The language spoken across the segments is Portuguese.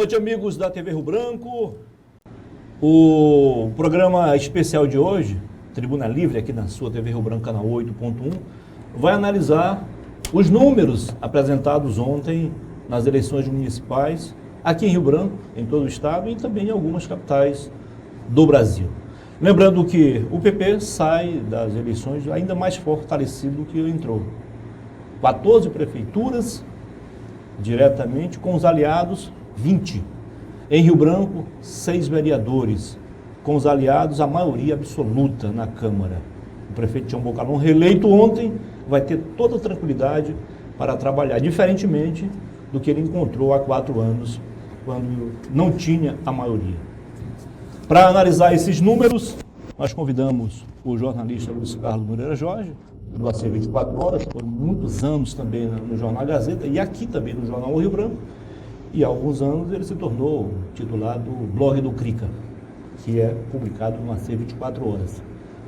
noite, amigos da TV Rio Branco. O programa especial de hoje, Tribuna Livre, aqui na sua TV Rio Branco, canal 8.1, vai analisar os números apresentados ontem nas eleições municipais, aqui em Rio Branco, em todo o estado e também em algumas capitais do Brasil. Lembrando que o PP sai das eleições ainda mais fortalecido do que entrou. 14 prefeituras, diretamente, com os aliados, 20. Em Rio Branco, 6 vereadores, com os aliados, a maioria absoluta na Câmara. O prefeito Tião Bocalhon, reeleito ontem, vai ter toda a tranquilidade para trabalhar, diferentemente do que ele encontrou há 4 anos, quando não tinha a maioria. Para analisar esses números, nós convidamos o jornalista Luiz Carlos Moreira Jorge, do AC 24 Horas, por muitos anos também no Jornal Gazeta e aqui também no Jornal Rio Branco. E há alguns anos ele se tornou titular do blog do Crica, que é publicado no AC 24 Horas.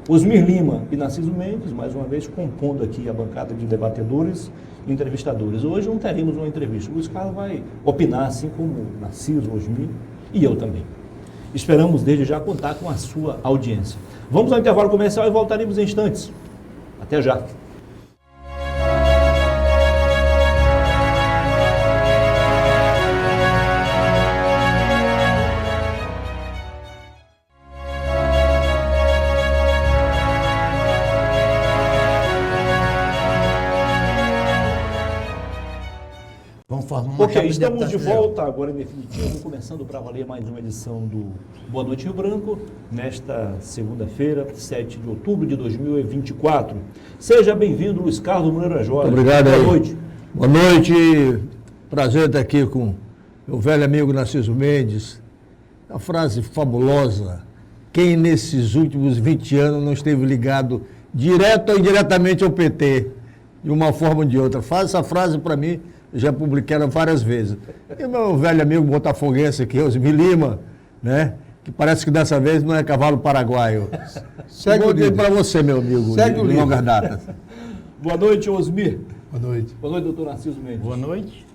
Osmir Lima e Narciso Mendes, mais uma vez, compondo aqui a bancada de debatedores e entrevistadores. Hoje não teremos uma entrevista. O Luiz Carlos vai opinar, assim como Narciso, Osmir e eu também. Esperamos desde já contar com a sua audiência. Vamos ao intervalo comercial e voltaremos em instantes. Até já. Ok, estamos de volta agora em definitivo, começando para valer mais uma edição do Boa Noite Rio Branco, nesta segunda-feira, 7 de outubro de 2024. Seja bem-vindo, Luiz Carlos Moreira Jorge. Obrigado. Boa noite. Boa noite, prazer estar aqui com meu velho amigo Narciso Mendes. Uma frase fabulosa: quem nesses últimos 20 anos não esteve ligado direto ou indiretamente ao PT, de uma forma ou de outra? Faz essa frase para mim. Já publiquei ela várias vezes. E o meu velho amigo botafoguense aqui, Osmir Lima, né? Que parece que dessa vez não é cavalo paraguaio. Segue o livro para você, meu amigo. Segue o livro. Longas datas. Boa noite, Osmir. Boa noite. Boa noite, doutor Narciso Mendes. Boa noite.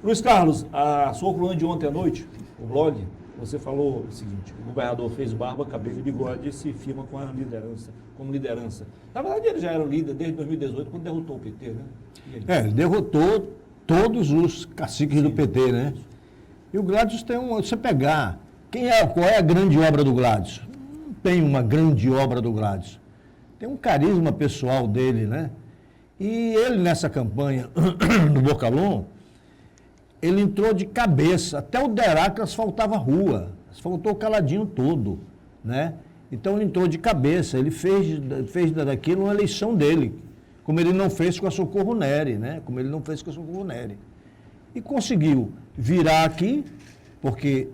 Luiz Carlos, a sua coluna de ontem à noite, o blog, você falou o seguinte: o governador fez barba, cabelo e bigode e se firma com a liderança, como liderança. Na verdade, ele já era líder desde 2018, quando derrotou o PT, né? Ele derrotou todos os caciques do PT, né? E o Gladys tem você pegar, qual é a grande obra do Gladys? Não tem uma grande obra do Gladys. Tem um carisma pessoal dele, né? E ele, nessa campanha do Bocalhon, ele entrou de cabeça. Até o Derac asfaltava a rua, asfaltou o Caladinho todo, né? Então ele entrou de cabeça, ele fez daquilo uma eleição dele, como ele não fez com a Socorro Neri, né? Como ele não fez com a Socorro Neri. E conseguiu virar aqui, porque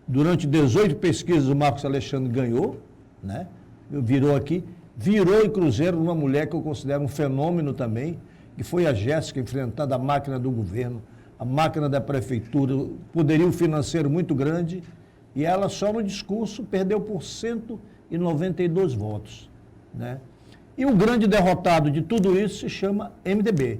durante 18 pesquisas o Marcos Alexandre ganhou, né? Virou aqui, virou em Cruzeiro uma mulher que eu considero um fenômeno também, que foi a Jéssica, enfrentando a máquina do governo, a máquina da prefeitura, poderio financeiro muito grande, e ela só no discurso perdeu por 192 votos, né? E o grande derrotado de tudo isso se chama MDB.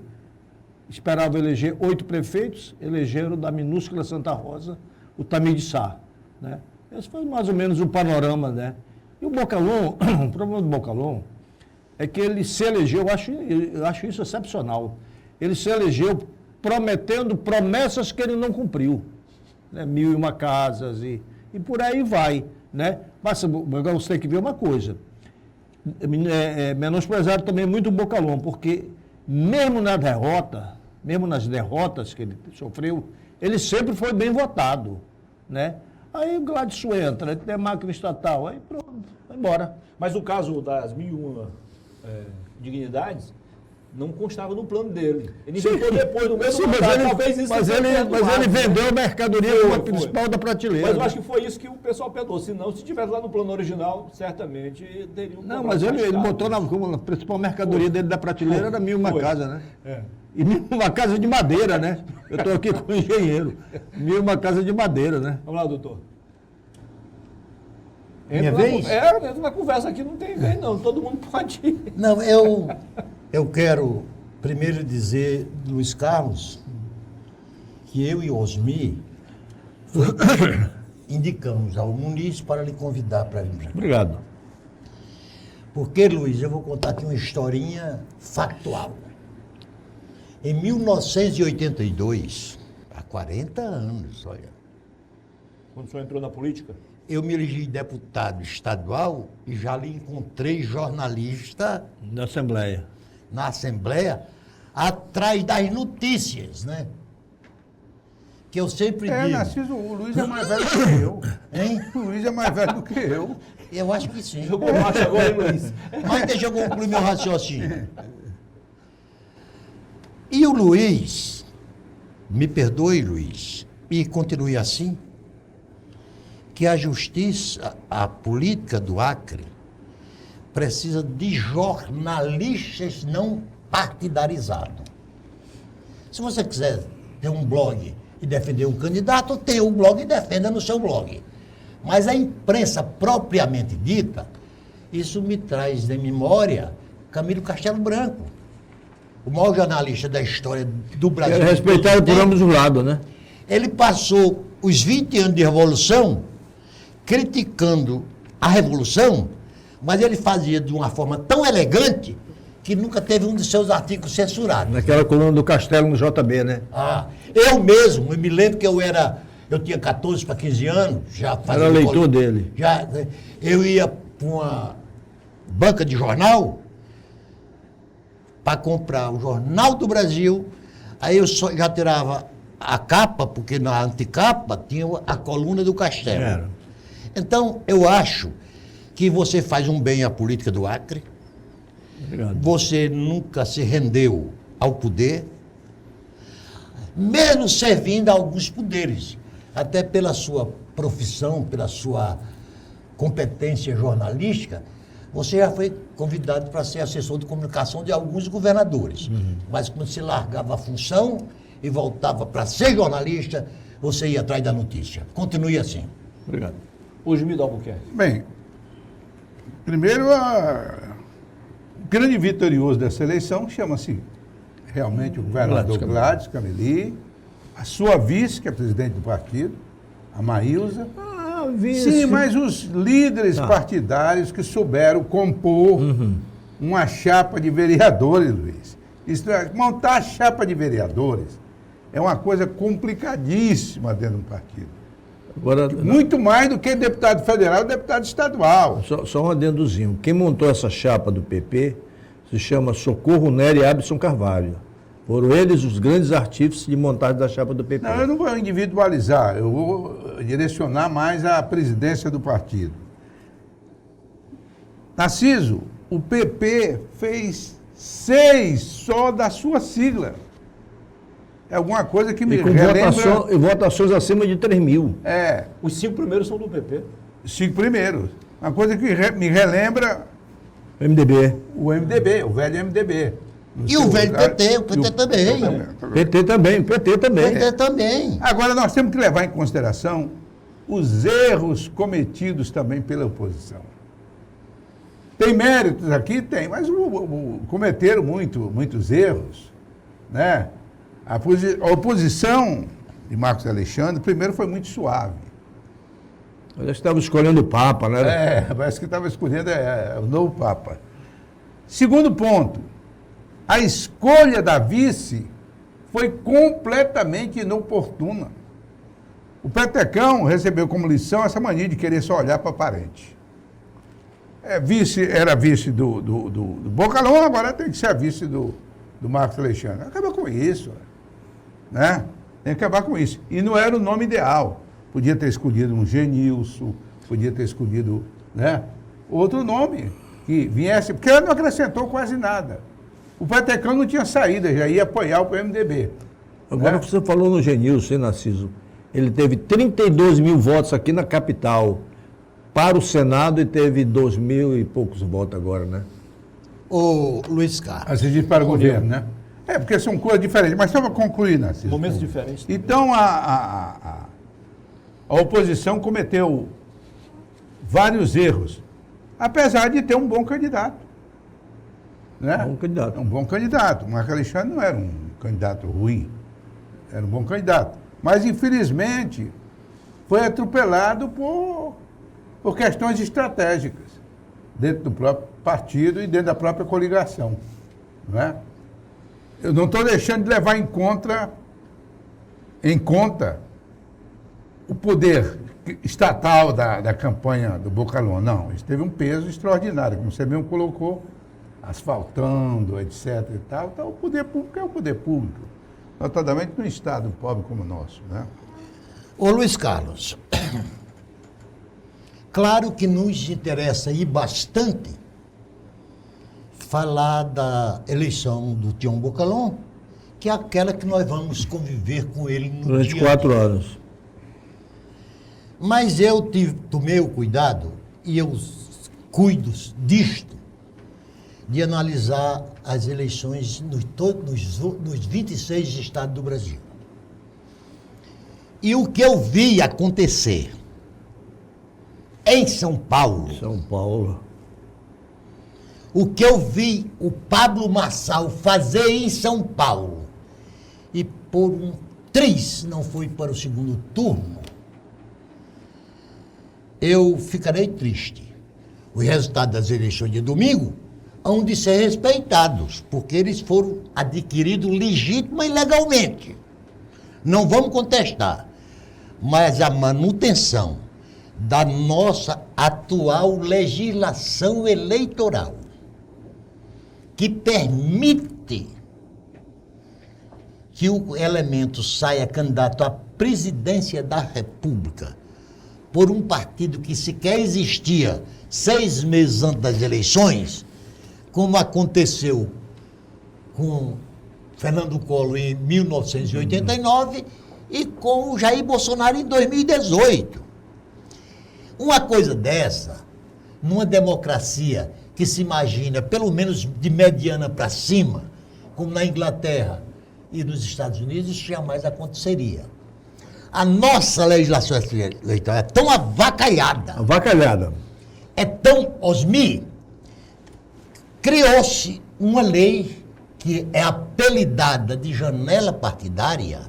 Esperava eleger 8 prefeitos, elegeram da minúscula Santa Rosa o Tamir de Sá, né? Esse foi mais ou menos o panorama, né? E o Bocalhon, o problema do Bocalhon é que ele se elegeu, eu acho isso excepcional, ele se elegeu prometendo promessas que ele não cumpriu, né? 1.001 casas e por aí vai, né? Mas agora você tem que ver uma coisa. Menosprezado também muito o Bocalhon, porque mesmo nas derrotas que ele sofreu, ele sempre foi bem votado, né? Aí o Gladys entra, ele tem máquina estatal, aí pronto, vai embora. Mas o caso das 1.001 dignidades não constava no plano dele. Ele inventou depois do mesmo mandato, talvez isso mas ele vendeu a mercadoria como a principal da prateleira. Mas eu acho que foi isso que o pessoal pensou. Se não, se tivesse lá no plano original, certamente teria um... Não, mas ele botou como a principal mercadoria dele da prateleira era 1.001 casa, né? É. E 1.001 casa de madeira, né? Eu estou aqui com o engenheiro. 1.001 casa de madeira, né? Vamos lá, doutor. Minha vez? Entra na conversa aqui, não tem vez não, todo mundo pode ir. Não, eu quero primeiro dizer, Luiz Carlos, que eu e Osmir indicamos ao Muniz para lhe convidar para vir para cá. Obrigado. Porque, Luiz, eu vou contar aqui uma historinha factual. Em 1982, há 40 anos, olha, Quando o senhor entrou na política? eu me elegi deputado estadual e já lhe encontrei jornalista Da Assembleia. na Assembleia atrás das notícias, né? Que eu sempre digo. Narciso, o Luiz é mais velho do que eu. Hein? O Luiz é mais velho do que eu. Eu acho que sim. Jogou baixo agora, hein, Luiz? Mas deixa eu concluir meu raciocínio. E o Luiz, me perdoe, Luiz, e continue assim, que a justiça, a política do Acre, precisa de jornalistas não partidarizados. Se você quiser ter um blog e defender um candidato, tenha um blog e defenda no seu blog. Mas a imprensa propriamente dita, isso me traz de memória Camilo Castelo Branco, o maior jornalista da história do Brasil. Era respeitado por ambos os lados, né? Ele passou os 20 anos de Revolução criticando a Revolução, mas ele fazia de uma forma tão elegante que nunca teve um de seus artigos censurados. Naquela coluna do Castelo no JB, né? Eu mesmo, eu me lembro que eu tinha 14 para 15 anos, já fazia... Era leitor dele. Já, eu ia para uma banca de jornal para comprar o Jornal do Brasil, aí eu já tirava a capa, porque na anticapa tinha a coluna do Castelo. Era. Então, eu acho que você faz um bem à política do Acre, Obrigado. você nunca se rendeu ao poder, mesmo servindo a alguns poderes, até pela sua profissão, pela sua competência jornalística, você já foi convidado para ser assessor de comunicação de alguns governadores. Mas quando você largava a função e voltava para ser jornalista, você ia atrás da notícia. Continue assim. Obrigado. O Gilmir Albuquerque. Bem, primeiro, o grande vitorioso dessa eleição chama-se realmente o governador Gladys Cameli, a sua vice, que é presidente do partido, a Maílza. Sim, mas os líderes partidários que souberam compor uma chapa de vereadores, Luiz. Isso é, montar a chapa de vereadores é uma coisa complicadíssima dentro do partido. Agora, Muito mais do que deputado federal e deputado estadual. só um adendozinho. Quem montou essa chapa do PP se chama Socorro Nery e Abson Carvalho. Foram eles os grandes artífices de montagem da chapa do PP. Não, eu não vou individualizar, eu vou direcionar mais à presidência do partido. Narciso, o PP fez 6 só da sua sigla. É alguma coisa que me E com relembra... votações acima de 3 mil. É, Os 5 primeiros são do PP. 5 primeiros. Uma coisa que me relembra MDB. o MDB, o velho MDB. E o velho PT, o PT também. PT também, PT também. PT também. Agora, nós temos que levar em consideração os erros cometidos também pela oposição. Tem méritos aqui? Tem, mas cometeram muitos erros, né? A oposição de Marcos Alexandre, primeiro, foi muito suave. Eu estava escolhendo o Papa, né? Parece que estava escolhendo o novo Papa. Segundo ponto, a escolha da vice foi completamente inoportuna. O Petecão recebeu como lição essa mania de querer só olhar para parente. Era vice do Bocalão, agora tem que ser a vice do Marcos Alexandre. Acaba com isso, né? Tem que acabar com isso. E não era o nome ideal. Podia ter escolhido um Genilson, podia ter escolhido, né, outro nome que viesse, porque ela não acrescentou quase nada. O Petecão não tinha saída, já ia apoiar o PMDB. Agora você falou no Genilson, hein, Narciso? Ele teve 32 mil votos aqui na capital para o Senado e teve 2 mil e poucos votos agora, né? Ô, Luiz Carlos. Assim diz para o governo, né? Porque são coisas diferentes. Mas só para concluir, Narciso. Momentos diferentes. Então, a oposição cometeu vários erros, apesar de ter um bom candidato. Né? Bom candidato. É um bom candidato. O Marcos Alexandre não era um candidato ruim. Era um bom candidato. Mas, infelizmente, foi atropelado por questões estratégicas dentro do próprio partido e dentro da própria coligação. Não é? Eu não estou deixando de levar em conta o poder estatal da campanha do Boccalon. Não, isso teve um peso extraordinário, como você mesmo colocou, asfaltando, etc. e tal. Então, o poder público é o poder público, notadamente num estado pobre como o nosso. Né? Ô Luiz Carlos, claro que nos interessa aí bastante falar da eleição do Tião Boccalon, que é aquela que nós vamos conviver com ele no Durante dia 4 horas. Mas eu tomei o cuidado, e eu cuido disto, de analisar as eleições nos 26 estados do Brasil. E o que eu vi acontecer em São Paulo, São Paulo. o que eu vi o Pablo Marçal fazer em São Paulo, e por um triz não foi para o segundo turno, eu ficarei triste. O resultado das eleições de domingo hão de ser respeitados, porque eles foram adquiridos legítima e legalmente. Não vamos contestar, mas a manutenção da nossa atual legislação eleitoral, que permite que o elemento saia candidato à presidência da República por um partido que sequer existia 6 meses antes das eleições, como aconteceu com Fernando Collor em 1989 e com o Jair Bolsonaro em 2018. Uma coisa dessa, numa democracia que se imagina, pelo menos de mediana para cima, como na Inglaterra e nos Estados Unidos, isso jamais aconteceria. A nossa legislação eleitoral é tão avacalhada, é tão osmi, criou-se uma lei que é apelidada de janela partidária,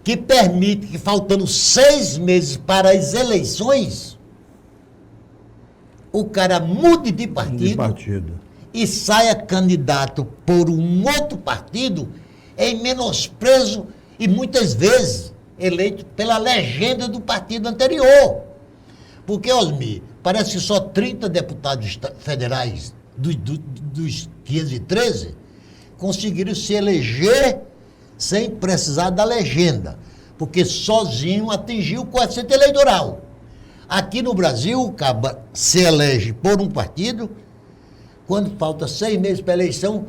que permite que, faltando 6 meses para as eleições, o cara mude de partido e saia candidato por um outro partido em menosprezo e muitas vezes eleito pela legenda do partido anterior. Porque, Osmi, parece que só 30 deputados federais dos 513 conseguiram se eleger sem precisar da legenda, porque sozinho atingiu o coeficiente eleitoral. Aqui no Brasil, o caba se elege por um partido, quando falta 6 meses para a eleição,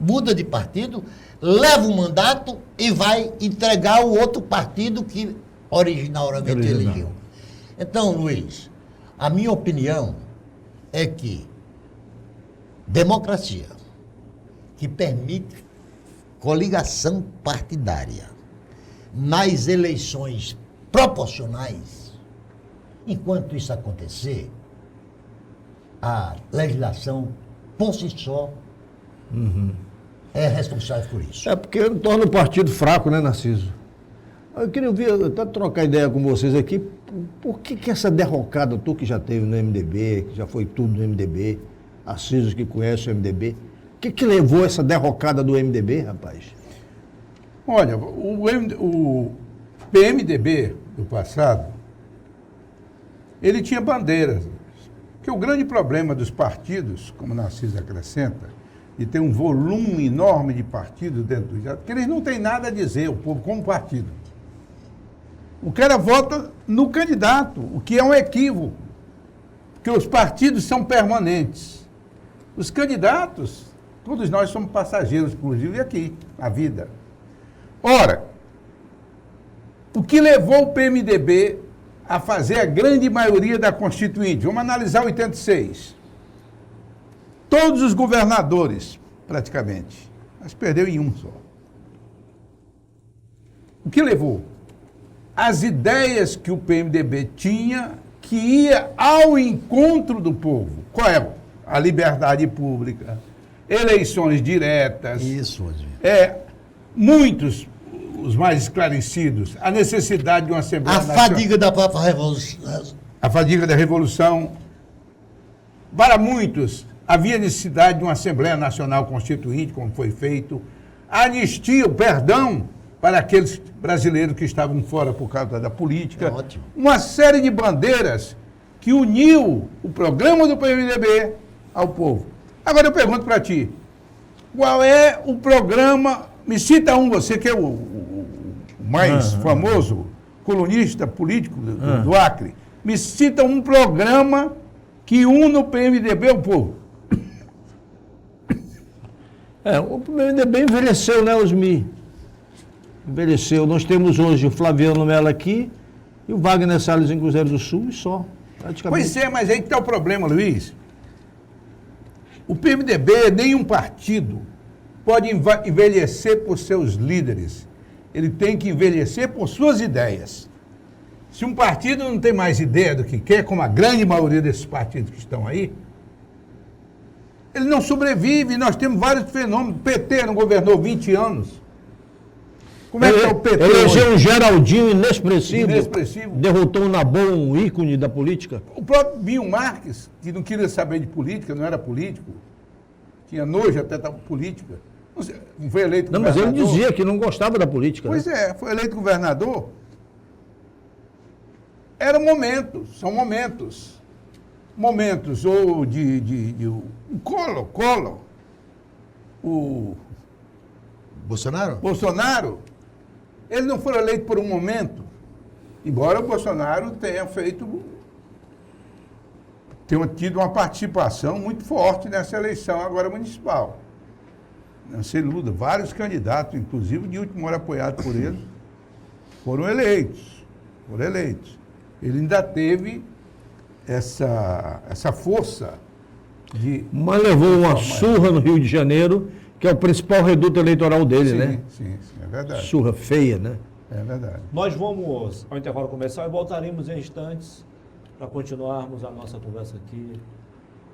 muda de partido, leva o mandato e vai entregar o outro partido que originalmente elegeu. Então, Luiz, a minha opinião é que democracia que permite coligação partidária nas eleições proporcionais, enquanto isso acontecer, a legislação, por si só, é responsável por isso. É porque torna o partido fraco, né, Narciso? Eu queria até trocar ideia com vocês aqui. Por que essa derrocada, tu que já teve no MDB, que já foi tudo no MDB, Narciso que conhece o MDB, o que levou essa derrocada do MDB, rapaz? Olha, o PMDB do passado, ele tinha bandeiras. Porque o grande problema dos partidos, como o Narciso acrescenta, de ter um volume enorme de partidos dentro do Estado, porque eles não têm nada a dizer, o povo, como partido. O cara vota no candidato, o que é um equívoco, porque os partidos são permanentes. Os candidatos, todos nós somos passageiros, inclusive aqui, na vida. Ora, o que levou o PMDB a fazer a grande maioria da Constituinte? Vamos analisar 86. Todos os governadores, praticamente, mas perdeu em um só. O que levou? As ideias que o PMDB tinha, que ia ao encontro do povo. Qual é? A liberdade pública, eleições diretas. Isso, Osmi. Muitos, os mais esclarecidos, a necessidade de uma Assembleia A Nacional. fadiga da própria revolução. A fadiga da Revolução. Para muitos, havia necessidade de uma Assembleia Nacional Constituinte, como foi feito. A anistia, o perdão para aqueles brasileiros que estavam fora por causa da política. É ótimo. Uma série de bandeiras que uniu o programa do PMDB ao povo. Agora eu pergunto para ti, qual é o programa, me cita um, você que é o mais famoso colunista político do Acre, me cita um programa que une o PMDB ao povo. O PMDB envelheceu, né, Osmi? Envelheceu. Nós temos hoje o Flaviano Mello aqui e o Wagner Salles em Cruzeiro do Sul e só. Praticamente. Pois é, mas aí que está o problema, Luiz. O PMDB, nenhum partido, pode envelhecer por seus líderes. Ele tem que envelhecer por suas ideias. Se um partido não tem mais ideia do que quer, como a grande maioria desses partidos que estão aí, ele não sobrevive. Nós temos vários fenômenos. O PT não governou 20 anos. Como é que é o PT Elegeu hoje? um Geraldinho inexpressivo. Inexpressivo. Derrotou um Nabon, um ícone da política. O próprio Binho Marques, que não queria saber de política, não era político, tinha nojo até da política, não foi eleito Não, mas governador. ele dizia que não gostava da política. Pois né? é, foi eleito governador. Era momentos, são momentos. Momentos ou o Collor, o Bolsonaro? Bolsonaro, eles não foram eleitos por um momento, embora o Bolsonaro tenha tido uma participação muito forte nessa eleição agora municipal. Não se iluda, vários candidatos, inclusive de última hora apoiados por ele, foram eleitos. Ele ainda teve essa força de... Mas levou uma surra no Rio de Janeiro, que é o principal reduto eleitoral dele, né? Sim, é verdade. Surra feia, né? É verdade. Nós vamos ao intervalo comercial e voltaremos em instantes para continuarmos a nossa conversa aqui,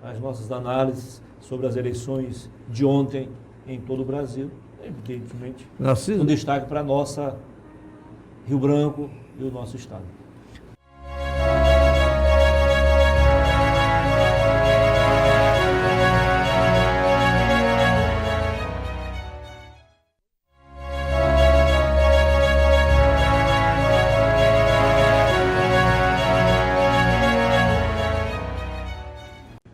as nossas análises sobre as eleições de ontem em todo o Brasil, evidentemente, Narciso? um destaque para a nossa Rio Branco e o nosso estado.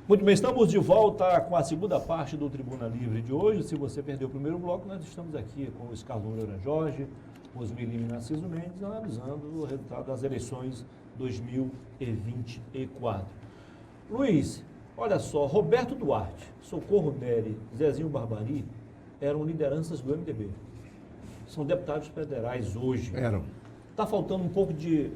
Muito bem, estamos de volta com a segunda parte do Tribuna Livre de hoje. Se você perdeu o primeiro bloco, nós estamos aqui com o Oscar Moreira Jorge, Osmi Lima e Narciso Mendes, analisando o resultado das eleições 2024. Luiz, olha só, Roberto Duarte, Socorro Neri, Zezinho Barbari eram lideranças do MDB. São deputados federais hoje. Eram. Está faltando um pouco de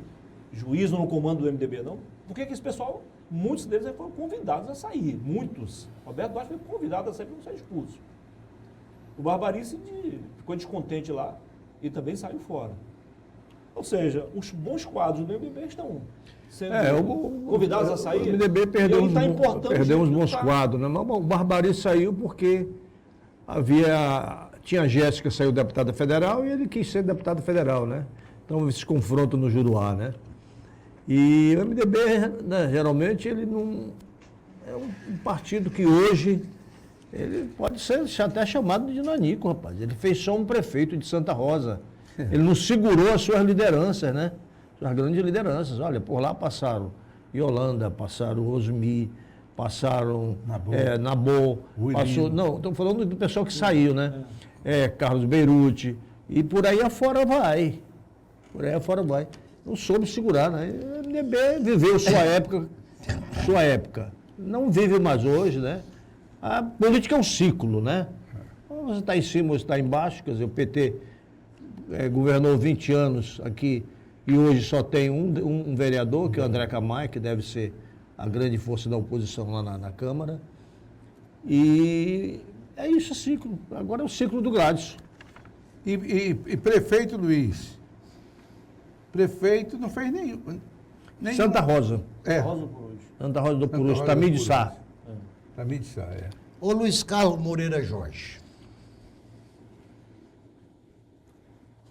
juízo no comando do MDB, não? Por que esse pessoal... Muitos deles foram convidados a sair, muitos. Roberto Duarte foi convidado a sair para não ser expulso. O Barbarice ficou descontente lá e também saiu fora. Ou seja, os bons quadros do MDB estão sendo convidados a sair. O MDB perdeu uns bons tá? quadros, né? Mas o Barbarice saiu porque tinha a Jéssica, saiu deputada federal, e ele quis ser deputado federal, né? Então, esse confronto no Juruá, né? E o MDB, né, geralmente, ele não... É um partido que hoje, ele pode ser até chamado de nanico, rapaz. Ele fez só um prefeito de Santa Rosa. Ele não segurou as suas lideranças, né? As grandes lideranças. Olha, por lá passaram Yolanda, passaram Osmi, passaram Nabô, passou... Não, estou falando do pessoal que saiu, né? Carlos Beirute, e por aí afora vai. Não soube segurar, né? O MDB viveu sua época. Não vive mais hoje, né? A política é um ciclo, né? Você está em cima, você está embaixo, quer dizer, o PT governou 20 anos aqui e hoje só tem um vereador, que é o André Camay, que deve ser a grande força da oposição lá na Câmara. E é isso, o ciclo. Agora é o ciclo do Gladys. E prefeito, Luiz... Prefeito não fez nenhum. Santa Rosa. Rosa por hoje. Santa Rosa do Purus, Tamir de Sá. Tamir de Sá, Ô Luiz Carlos Moreira Jorge,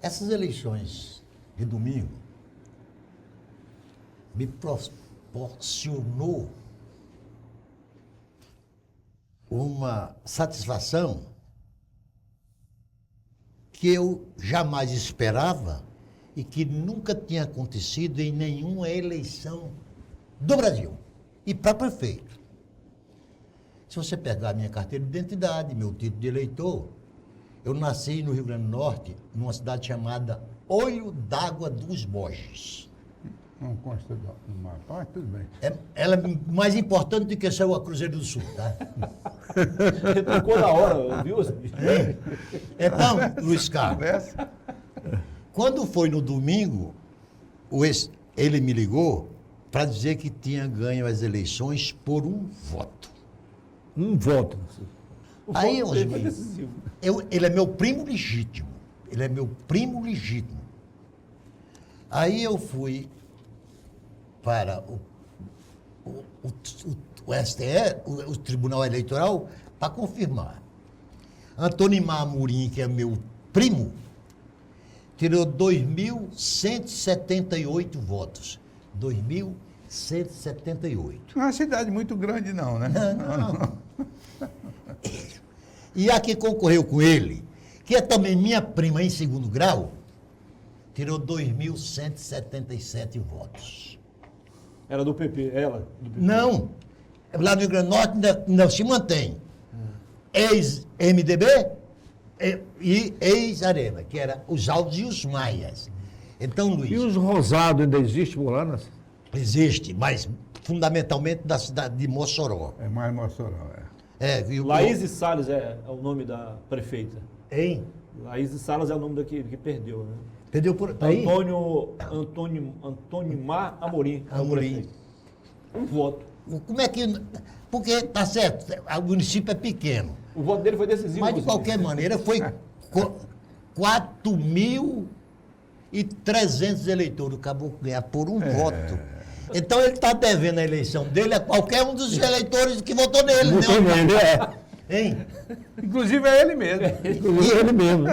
Essas eleições de domingo me proporcionou uma satisfação que eu jamais esperava e que nunca tinha acontecido em nenhuma eleição do Brasil. E para prefeito. Se você pegar a minha carteira de identidade, meu título de eleitor, eu nasci no Rio Grande do Norte, numa cidade chamada Olho d'Água dos Borges. Não consta no mapa, mas tudo bem. Ela é mais importante do que ser o Cruzeiro do Sul, tá? Retocou na hora, viu? Então, Luiz Carlos, Conversa. quando foi no domingo, ele me ligou para dizer que tinha ganho as eleições por um voto. Um voto. O Aí, voto dele foi Osmir, decisivo. ele é meu primo legítimo. Ele é meu primo legítimo. Aí eu fui para o STE, o Tribunal Eleitoral, para confirmar. Antonimar Amorim, que é meu primo, tirou 2.178 votos. 2.178. Não é uma cidade muito grande, não, né? Não. E a que concorreu com ele, que é também minha prima em segundo grau, tirou 2.177 votos. Era do PP, ela? Do PP. Não. Lá no Rio Grande do Norte ainda se mantém. Ex-MDB e ex-Arena, que era os Alves e os Maias. Então, Luiz, E os rosados ainda existem por lá? existe, mas fundamentalmente da cidade de Mossoró. É mais Mossoró, é. E Laís Salles é o nome da prefeita. Hein? Laís Salles é o nome da que perdeu, né? Entendeu? Aí? Antônio Mar Amorim. é o Amorim. prefeito. Um voto. Como é que... Porque, tá certo, o município é pequeno. O voto dele foi decisivo. Mas, de inclusive. qualquer maneira, foi 4.300 eleitores. Acabou de ganhar por um voto. Então, ele está devendo a eleição dele a qualquer um dos eleitores que votou nele. Votou né? nele, Hein? Inclusive é ele mesmo. Ele mesmo.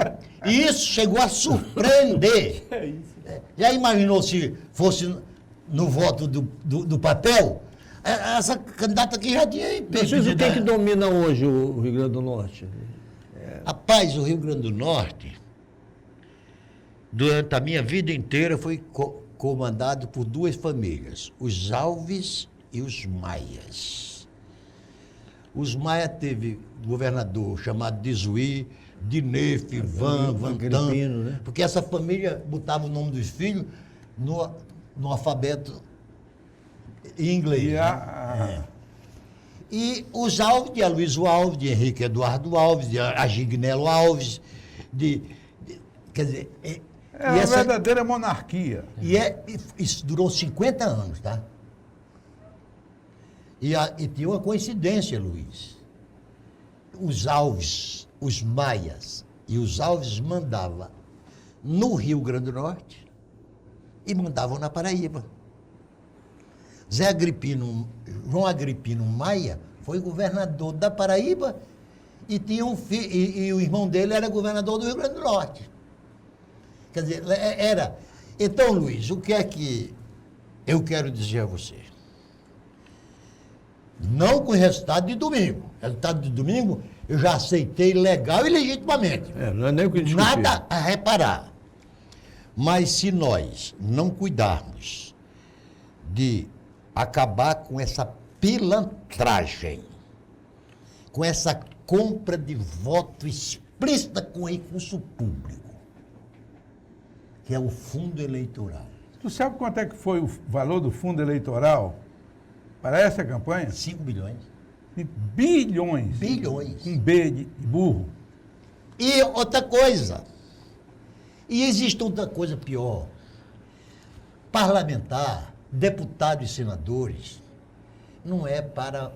E isso chegou a surpreender. É isso. Já imaginou se fosse no voto do papel? Essa candidata aqui já tinha Preciso, o que é que domina hoje o Rio Grande do Norte? Rapaz, o Rio Grande do Norte, durante a minha vida inteira, foi comandado por duas famílias, os Alves e os Maias. Os Maias teve governador chamado Desuí, Dinefe, Van Agripino, né? porque essa família botava o nome dos filhos no alfabeto em inglês. E né? E os Alves, de Aloysio Alves, de Henrique Eduardo Alves, de Agignelo Alves, quer dizer... É uma verdadeira monarquia. Isso durou 50 anos, tá? E tinha uma coincidência, Luiz. Os Alves, os Maias e os Alves mandavam no Rio Grande do Norte e mandavam na Paraíba. João Agripino Maia foi governador da Paraíba e tinha e o irmão dele era governador do Rio Grande do Norte. Quer dizer, era. Então, Luiz, o que é que eu quero dizer a você? Não com o resultado de domingo. O resultado de domingo eu já aceitei legal e legitimamente. Não é nem o que discutir. Nada a reparar. Mas se nós não cuidarmos de acabar com essa pilantragem, com essa compra de voto explícita com recurso público, que é o fundo eleitoral. Tu sabe quanto é que foi o valor do fundo eleitoral para essa campanha? 5 bilhões. De bilhões. Bilhões. Com B de burro. E outra coisa. E existe outra coisa pior. Parlamentar, deputados e senadores, não é para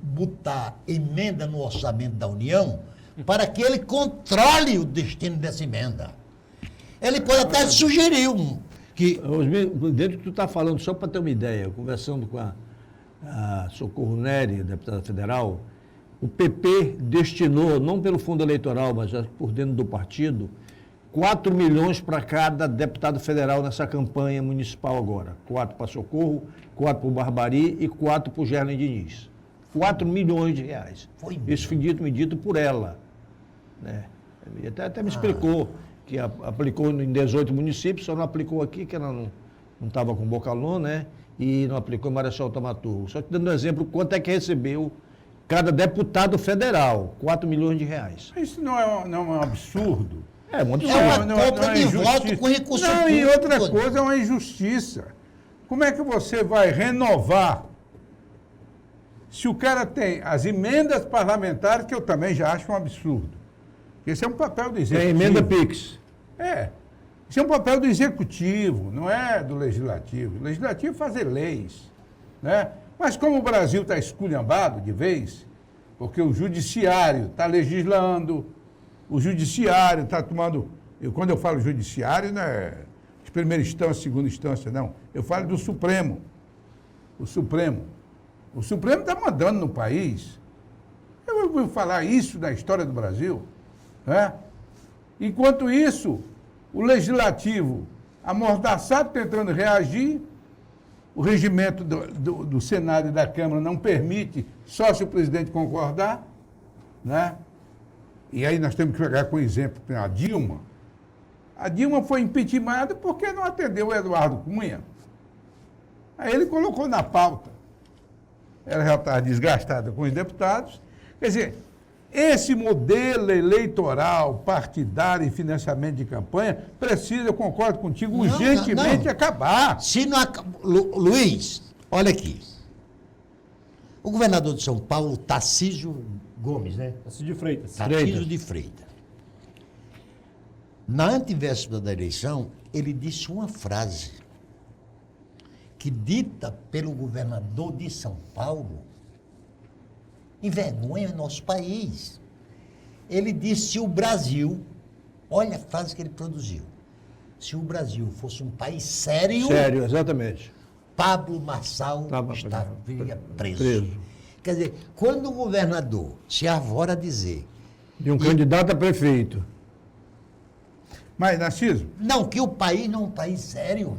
botar emenda no orçamento da União para que ele controle o destino dessa emenda. Ele pode até sugerir que... Dentro que tu está falando, só para ter uma ideia, conversando com a Socorro Nery, deputada federal, o PP destinou, não pelo fundo eleitoral, mas já por dentro do partido, 4 milhões para cada deputado federal nessa campanha municipal agora. 4 para Socorro, 4 para o Barbari e 4 para o Gerlen Diniz. 4 milhões de reais. Foi Isso foi dito por ela. Né? E até me explicou que aplicou em 18 municípios, só não aplicou aqui, que ela não estava com Bocalon, né? E não aplicou em Marechal Thaumaturgo. Só que dando um exemplo, quanto é que recebeu cada deputado federal? 4 milhões de reais. Isso não é um absurdo? É um absurdo. É uma compra de voto com recurso Não, público. e outra coisa é uma injustiça. Como é que você vai renovar se o cara tem as emendas parlamentares, que eu também já acho um absurdo? Esse é um papel do É executivo. emenda PIX. Isso é um papel do executivo, não é do legislativo. O legislativo é fazer leis, né? Mas como o Brasil está esculhambado de vez, porque o judiciário está legislando, o judiciário está tomando... Quando eu falo judiciário, não é de primeira instância, segunda instância, não. Eu falo do Supremo. O Supremo. O Supremo está mandando no país. Eu vou falar isso da história do Brasil, né? Enquanto isso, o Legislativo, amordaçado, tentando reagir, o regimento do Senado e da Câmara não permite, só se o presidente concordar, né? E aí nós temos que pegar com exemplo a Dilma. A Dilma foi impeachmentada porque não atendeu o Eduardo Cunha. Aí ele colocou na pauta. Ela já estava desgastada com os deputados. Quer dizer, esse modelo eleitoral, partidário e financiamento de campanha precisa, eu concordo contigo, urgentemente acabar. Se não Luiz, olha aqui. O governador de São Paulo, Tarcísio Gomes, né? Tarcísio de Freitas. Tarcísio de Freitas. Na antevéspera da eleição, ele disse uma frase que, dita pelo governador de São Paulo, envergonha o nosso país. Ele disse: se o Brasil, olha a frase que ele produziu, se o Brasil fosse um país sério, Sério, exatamente. Pablo Marçal estaria preso. Quer dizer, quando o governador se arvora a dizer... De um candidato a prefeito. Mas, Narciso... Não, que o país não é um país sério.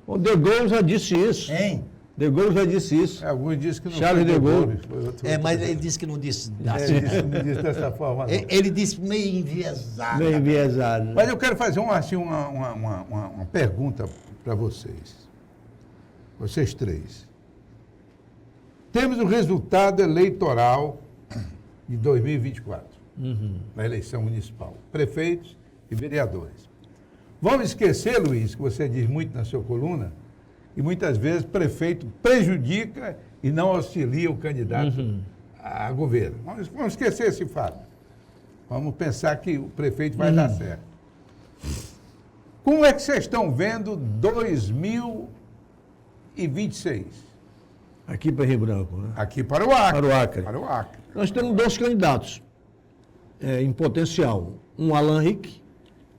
O De Gaulle já disse isso. Hein? De Gaulle já disse isso. Alguns dizem que não Charles foi de Gaulle. foi outro- Mas ele disse que não disse Não disse dessa forma, não. Ele disse meio enviesado. Bem enviesado. Mas eu quero fazer uma pergunta para vocês. Vocês três. Temos o resultado eleitoral de 2024, na eleição municipal. Prefeitos e vereadores. Vamos esquecer, Luiz, que você diz muito na sua coluna, e muitas vezes prefeito prejudica e não auxilia o candidato a governo. Vamos esquecer esse fato. Vamos pensar que o prefeito vai dar certo. Como é que vocês estão vendo 2026? Aqui para Rio Branco, né? Aqui para o Acre. Para o Acre. Para o Acre. Nós temos 2 candidatos em potencial. Um Alan Rick,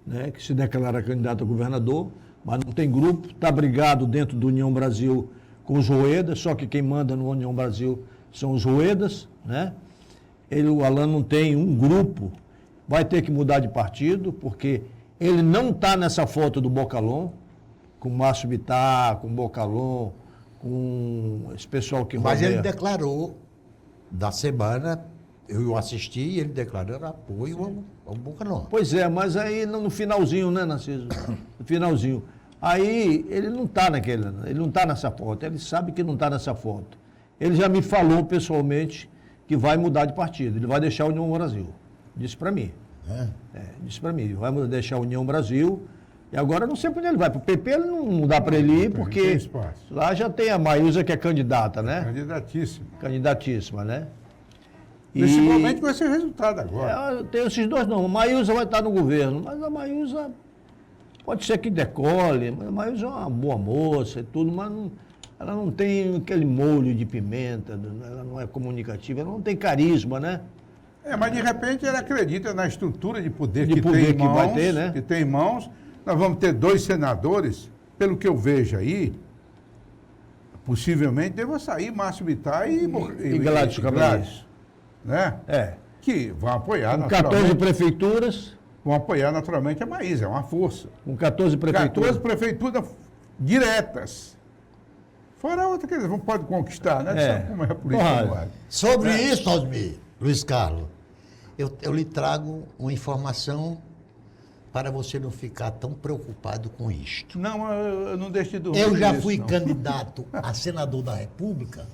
né, que se declara candidato a governador, mas não tem grupo, está brigado dentro do União Brasil com os Ruedas, só que quem manda no União Brasil são os Ruedas, né? O Alan não tem um grupo, vai ter que mudar de partido, porque ele não está nessa foto do Bocalon, com o Márcio Bittar, com o Bocalon, com esse pessoal que Mas ele rodeia. declarou, da semana, eu assisti e ele declarou apoio ao Bocalon. Pois é, mas aí no finalzinho, né, Narciso? No finalzinho. Aí ele não está ele não está nessa foto, ele sabe que não está nessa foto. Ele já me falou pessoalmente que vai mudar de partido, ele vai deixar a União Brasil. Disse para mim. Disse para mim, vai deixar a União Brasil. E agora eu não sei para onde ele vai. Para o PP ele não dá para ele ir, tem porque espaço. lá já tem a Maísa que é candidata, né? Candidatíssimo. Candidatíssima, né? Principalmente com esse resultado agora. Tem esses dois não. A Maísa vai estar no governo, mas a Maísa pode ser que decole, mas a Maísa é uma boa moça e tudo, mas ela não tem aquele molho de pimenta, ela não é comunicativa, ela não tem carisma, né? Mas de repente ele acredita na estrutura de poder, De que poder tem em que mãos, vai ter, né? que tem em mãos. Nós vamos ter 2 senadores, pelo que eu vejo aí, possivelmente deva sair Márcio Bittar e Gladys Cavalli. né? É. Que vão apoiar Com 14 naturalmente. prefeituras, vão apoiar naturalmente a Maísa, é uma força. Com 14 prefeituras. 14 prefeituras diretas. Fora outra que eles não podem conquistar, né? É. Sabe como é a política Porra. do Acre. Sobre isso, Osmir, Luiz Carlos, eu lhe trago uma informação para você não ficar tão preocupado com isto. Não, eu não deixo de dormir. Eu já nisso, fui não. candidato a senador da República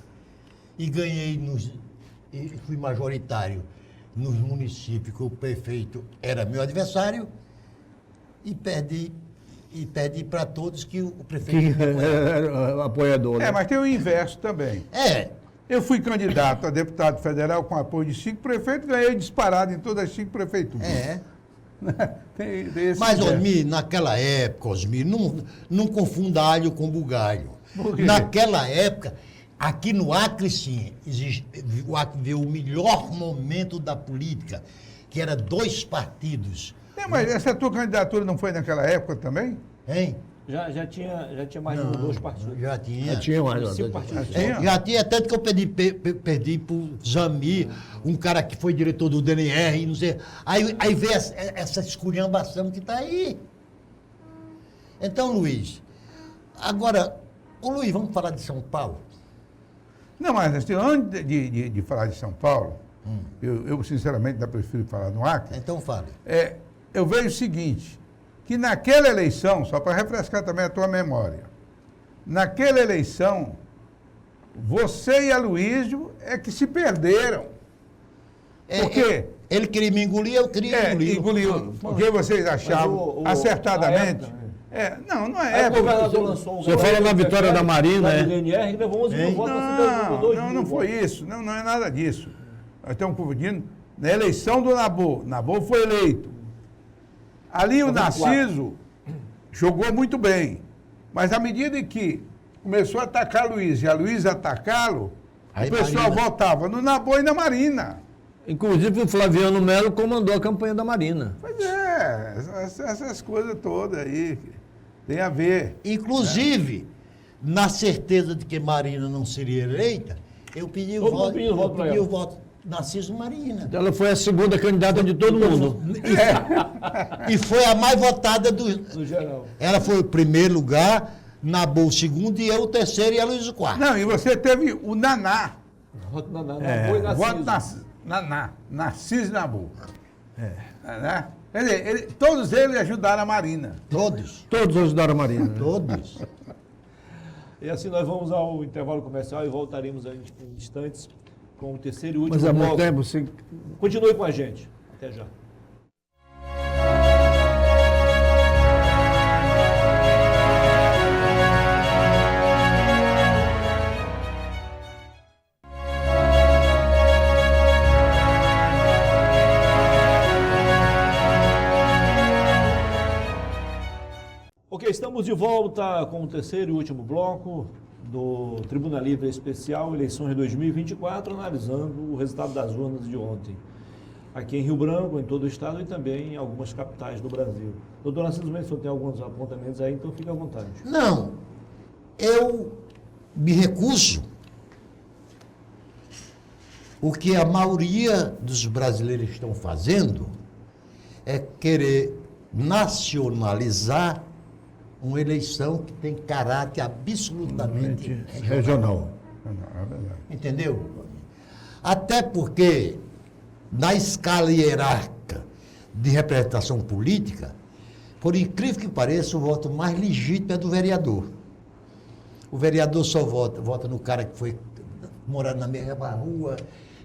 e ganhei e fui majoritário nos municípios que o prefeito era meu adversário e perdi para todos que o prefeito Que não era. é apoiador. né? Mas tem o inverso também. É, Eu fui candidato a deputado federal com apoio de 5 prefeitos, ganhei disparado em todas as 5 prefeituras. Tem esse Mas, inverso. Osmir, naquela época, Osmir, não confunda alho com bugalho. Por quê? Naquela época, aqui no Acre, sim, o Acre viu o melhor momento da política, que era 2 partidos. Mas essa tua candidatura não foi naquela época também? Hein? Já tinha mais de 2 partidos. Já tinha. Já tinha mais. 5 partidos. Já tinha, tanto que eu perdi pro Zami, um cara que foi diretor do DNR, não sei. Aí vê essa esculhambação que está aí. Então, Luiz, agora, ô Luiz, vamos falar de São Paulo? Não, mas assim, antes de falar de São Paulo, eu sinceramente ainda prefiro falar no Acre. Então fale. Eu vejo o seguinte, que naquela eleição, só para refrescar também a tua memória, naquela eleição, você e Aloysio é que se perderam. Por quê? Ele queria me engolir, eu queria engolir. Engoliu. Porque vocês achavam acertadamente. na época, Não é Aí o época. governador lançou um Você fala na vitória da Marina, é? é? Do DNR, que levou 11 mil votos, você levou 2 mil Não foi votos. isso. Não é nada disso. Nós estamos confundindo. Na eleição do Nabor, Nabor foi eleito. Ali o 94. Narciso jogou muito bem. Mas à medida que começou a atacar Luiz e a Luiz atacá-lo, Aí o pessoal Marina- votava no Nabor e na Marina. Inclusive o Flaviano Melo comandou a campanha da Marina. Pois é, essas coisas todas aí tem a ver. Inclusive, na certeza de que Marina não seria eleita, eu pedi o Todo mundo voto. pediu voto pra Eu pedi ela. o voto. Narciso Marina. Ela foi a segunda candidata de todo mundo. E foi a mais votada No geral. Ela foi o primeiro lugar, Nabor o segundo e eu o terceiro e a Luiz o quarto. Não, e você teve o Naná. Voto na foi Voto Narciso. Naná. Narciso Nabor. Naná. Quer dizer, todos eles ajudaram a Marina. Todos. Todos ajudaram a Marina. né? Todos. E assim nós vamos ao intervalo comercial e voltaremos em instantes com o terceiro e último Mas há muito bloco. tempo, você... Continue com a gente. Até já. Ok, estamos de volta com o terceiro e último bloco do Tribuna Livre Especial Eleições 2024, analisando o resultado das urnas de ontem. Aqui em Rio Branco, em todo o estado e também em algumas capitais do Brasil. Doutor Narciso Mendes, o senhor tem alguns apontamentos aí, então fique à vontade. Não, eu me recuso. O que a maioria dos brasileiros estão fazendo é querer nacionalizar uma eleição que tem caráter absolutamente regional. Regional. Entendeu? Até porque, na escala hierárquica de representação política, por incrível que pareça, o voto mais legítimo é do vereador. O vereador só vota no cara que foi morar na mesma rua,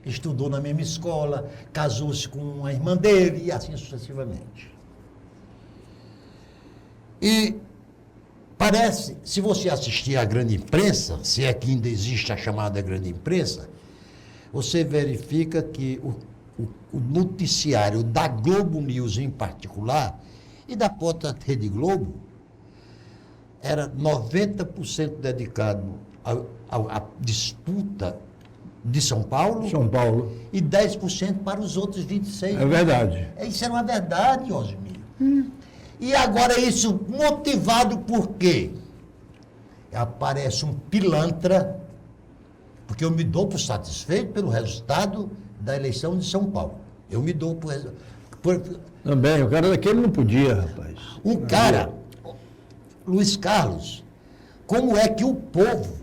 estudou na mesma escola, casou-se com a irmã dele e assim sucessivamente. E parece, se você assistir à grande imprensa, se é que ainda existe a chamada grande imprensa, você verifica que o noticiário da Globo News em particular e da própria Rede Globo era 90% dedicado à disputa de São Paulo São Paulo. e 10% para os outros 26%. É verdade. Isso era uma verdade, Osmir. E agora isso motivado por quê? Aparece um pilantra, porque eu me dou por satisfeito pelo resultado da eleição de São Paulo. Eu me dou por Também, o cara daquele não podia, rapaz. Um cara, Luiz Carlos, como é que o povo,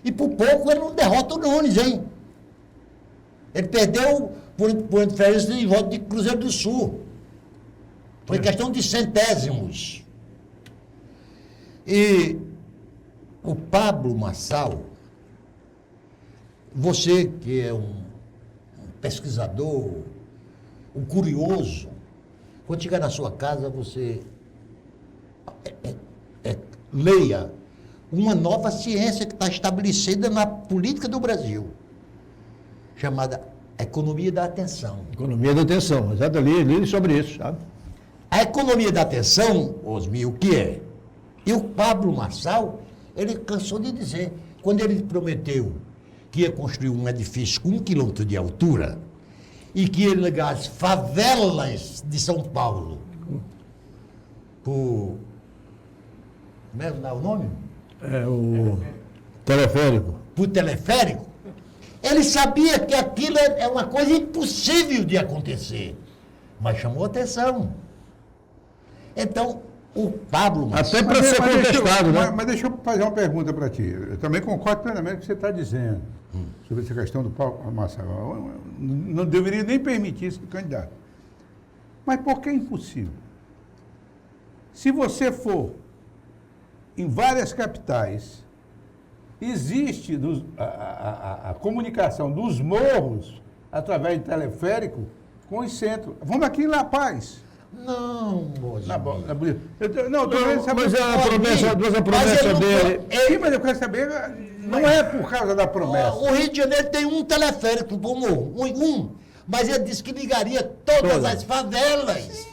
e por pouco ele não derrota o Nunes, hein? Ele perdeu por diferença de voto de Cruzeiro do Sul. Foi questão de centésimos. E o Pablo Marçal, você que é um pesquisador, um curioso, quando chegar na sua casa, você leia uma nova ciência que está estabelecida na política do Brasil, chamada economia da atenção. Economia da atenção, exato, li sobre isso, sabe? A economia da atenção, Osmi, o que é? E o Pablo Marçal, ele cansou de dizer, quando ele prometeu que ia construir um edifício com 1 quilômetro de altura e que ia ligar as favelas de São Paulo por... Como é o nome? É o teleférico. Por teleférico, ele sabia que aquilo é uma coisa impossível de acontecer, mas chamou atenção. Então, o Pablo Marçal... Até para ser contestado, né? Mas deixa eu fazer uma pergunta para ti. Eu também concordo plenamente com o que você está dizendo sobre essa questão do Pablo Marçal. Não deveria nem permitir esse candidato. Mas por que é impossível? Se você for em várias capitais, existe a comunicação dos morros através de teleférico com os centros. Vamos aqui em La Paz. Não, moço. Mas a promessa dele... Sim, mas eu quero saber, não é por causa da promessa. O Rio de Janeiro tem um teleférico por morro, mas ele disse que ligaria todas as favelas.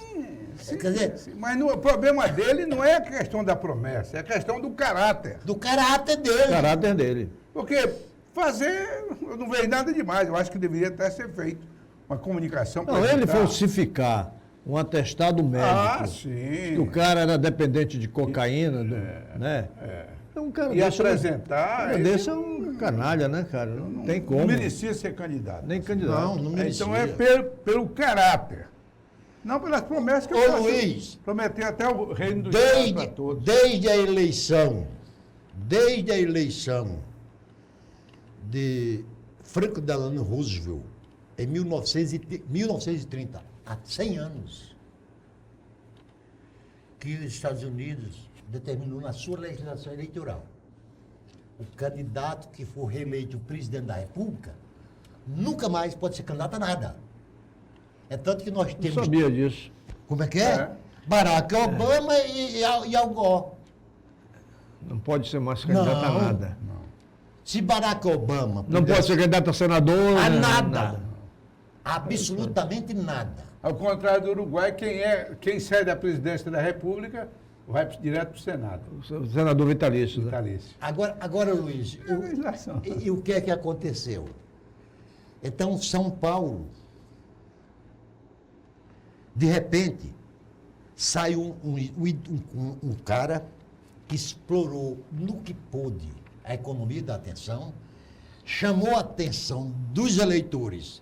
Sim, Quer dizer, sim, mas o problema dele não é a questão da promessa, é a questão do caráter. do caráter dele. O caráter dele. Porque fazer, eu não vejo nada demais, eu acho que deveria até ser feito uma comunicação. Não, ele falsificar um atestado médico. Sim. Que o cara era dependente de cocaína, né? Então, um cara E desse, apresentar... um cara desse é um canalha, né, cara? Não tem como. Não merecia ser candidato. Nem candidato. Não merecia. Então é pelo caráter. Não pelas promessas que Ô, Luiz, prometer até o reino do Estado para todos. desde a eleição de Franklin Delano Roosevelt, em 1930, há 100 anos, que os Estados Unidos determinou na sua legislação eleitoral, o candidato que for reeleito presidente da República nunca mais pode ser candidato a nada. É tanto que nós Não temos... sabia disso. Como é que é? Barack Obama e Al Gore. Não pode ser mais candidato a Não. nada. Se Barack Obama... Não pode ser candidato a senador. A né? nada. Absolutamente nada. Ao contrário do Uruguai, quem sai da presidência da República vai direto para o Senado. O senador vitalício, né? Vitalício. Agora, Luiz, É a legislação. e o que é que aconteceu? Então, São Paulo, de repente, sai um cara que explorou no que pôde a economia da atenção, chamou a atenção dos eleitores,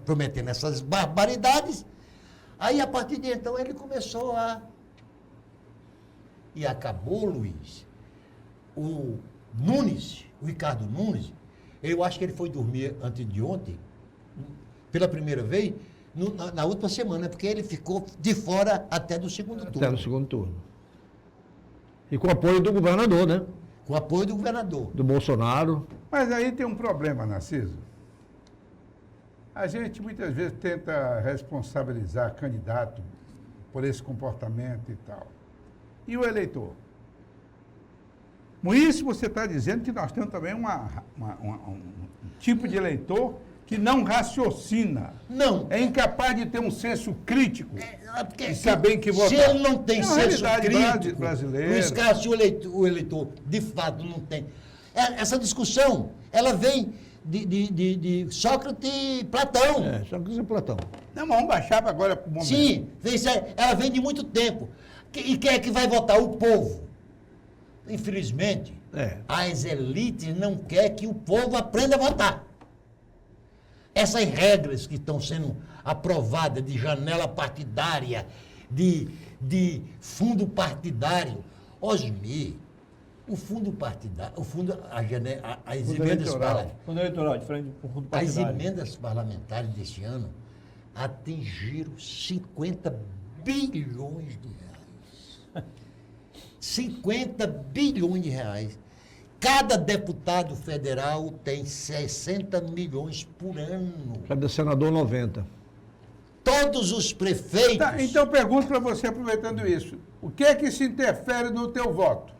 prometendo essas barbaridades, aí a partir de então ele começou a... E acabou, Luiz, o Ricardo Nunes, eu acho que ele foi dormir antes de ontem, pela primeira vez, na última semana, porque ele ficou de fora até do segundo turno. Até no segundo turno. E com o apoio do governador, né? Com o apoio do governador. Do Bolsonaro. Mas aí tem um problema, Narciso. A gente muitas vezes tenta responsabilizar candidato por esse comportamento e tal. E o eleitor? Por isso você está dizendo que nós temos também um tipo de eleitor que não raciocina. Não. É incapaz de ter um senso crítico. Porque E saber em que votar. Se ele não tem É uma senso realidade crítico, brasileira. Luiz Carlos, se o eleitor de fato não tem. Essa discussão, ela vem de Sócrates e Platão. Só que isso é Platão. Não, mas vamos baixar agora para o momento. Sim, ela vem de muito tempo. E quem é que vai votar? O povo. Infelizmente, as elites não querem que o povo aprenda a votar. Essas regras que estão sendo aprovadas de janela partidária, de fundo partidário. Osmir, o fundo partidário, as emendas parlamentares. Fundo eleitoral, diferente do fundo partidário. As emendas parlamentares deste ano atingiram 50 bilhões de reais. 50 bilhões de reais. Cada deputado federal tem 60 milhões por ano. Cada senador, 90. Todos os prefeitos... Tá, então pergunto para você, aproveitando isso, o que é que se interfere no teu voto?